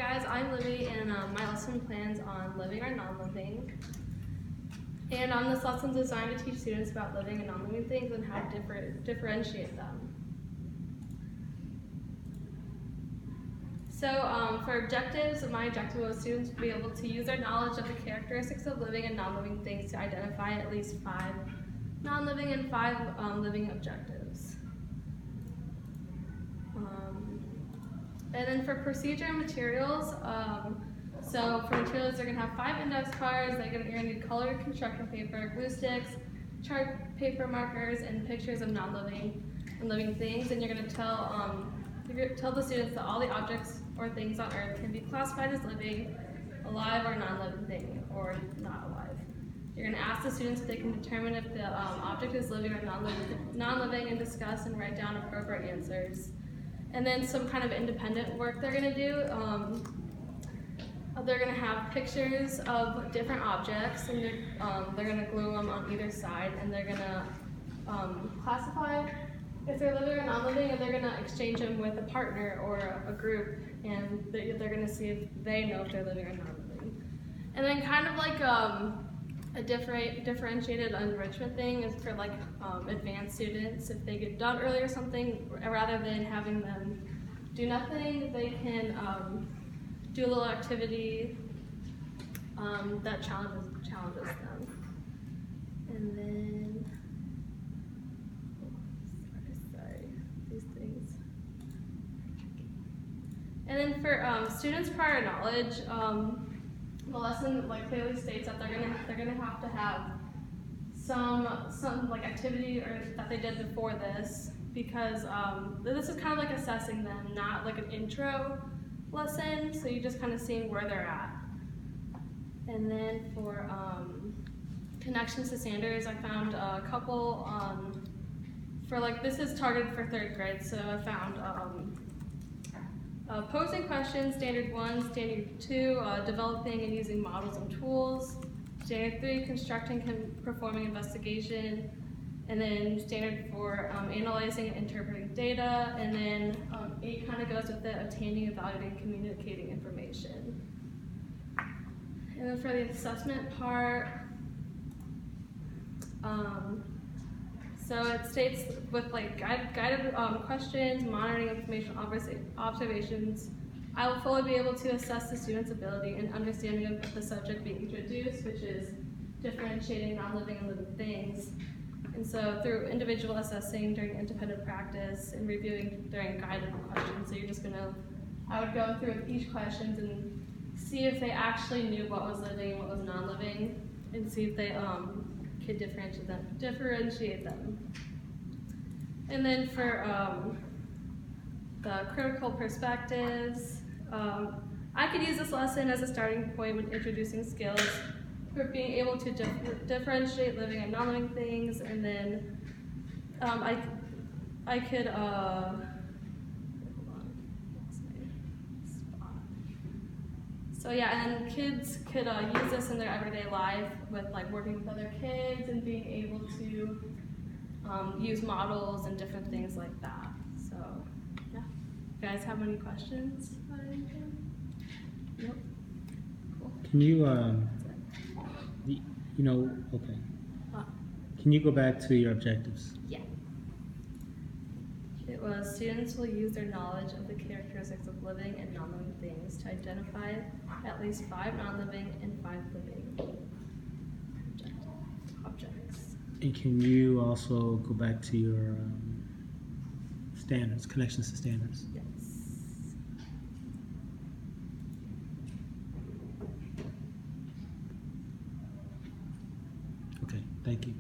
guys, I'm Libby, and my lesson plans on living or non-living. And this lesson is designed to teach students about living and non-living things and how to differentiate them. So for objectives, my objective was students to be able to use their knowledge of the characteristics of living and non-living things to identify at least 5 non-living and 5 living objectives. And then for procedure and materials, so for materials, they're going to have 5 index cards. You're going to need colored construction paper, glue sticks, chart paper markers, and pictures of non-living and living things. And you're going to tell the students that all the objects or things on Earth can be classified as living, alive, or non-living thing, or not alive. You're going to ask the students if they can determine if the object is living or non-living, and discuss and write down appropriate answers. And then some kind of independent work they're going to do. They're going to have pictures of different objects, and they're going to glue them on either side, and they're going to classify if they're living or non-living, and they're going to exchange them with a partner or a group, and they're going to see if they know if they're living or non-living. And then kind of like a differentiated enrichment thing is for like advanced students. If they get done early or something, rather than having them do nothing, they can do a little activity that challenges them. And then, these things. And then for students' prior knowledge, the lesson clearly states that they're gonna have to have some activity or that they did before this, because this is kind of like assessing them, not like an intro lesson. So you're just kind of seeing where they're at. And then for connections to standards, I found a couple this is targeted for 3rd grade. So I found posing questions, standard 1, standard 2, developing and using models and tools, standard 3, constructing and performing investigation, and then standard 4, analyzing and interpreting data, and then 8 kind of goes with it, obtaining, evaluating, communicating information. And then for the assessment part, so it states with guided questions, monitoring information, observations, I will fully be able to assess the student's ability and understanding of the subject being introduced, which is differentiating non-living and living things. And so through individual assessing during independent practice and reviewing during guided questions. So you're just I would go through each question and see if they actually knew what was living and what was non-living, and see if they could differentiate them. And then for the critical perspectives, I could use this lesson as a starting point when introducing skills for being able to differentiate living and non-living things. And then I could So yeah, and then kids could use this in their everyday life with working with other kids and being able to use models and different things like that. So yeah, you guys have any questions about anything? Nope. Cool. Can you okay. Can you go back to your objectives? Yeah. It was students will use their knowledge of the characteristics of living and non-living things to identify at least 5 non-living and 5 living objects. And can you also go back to your standards, connections to standards? Yes. Okay, thank you.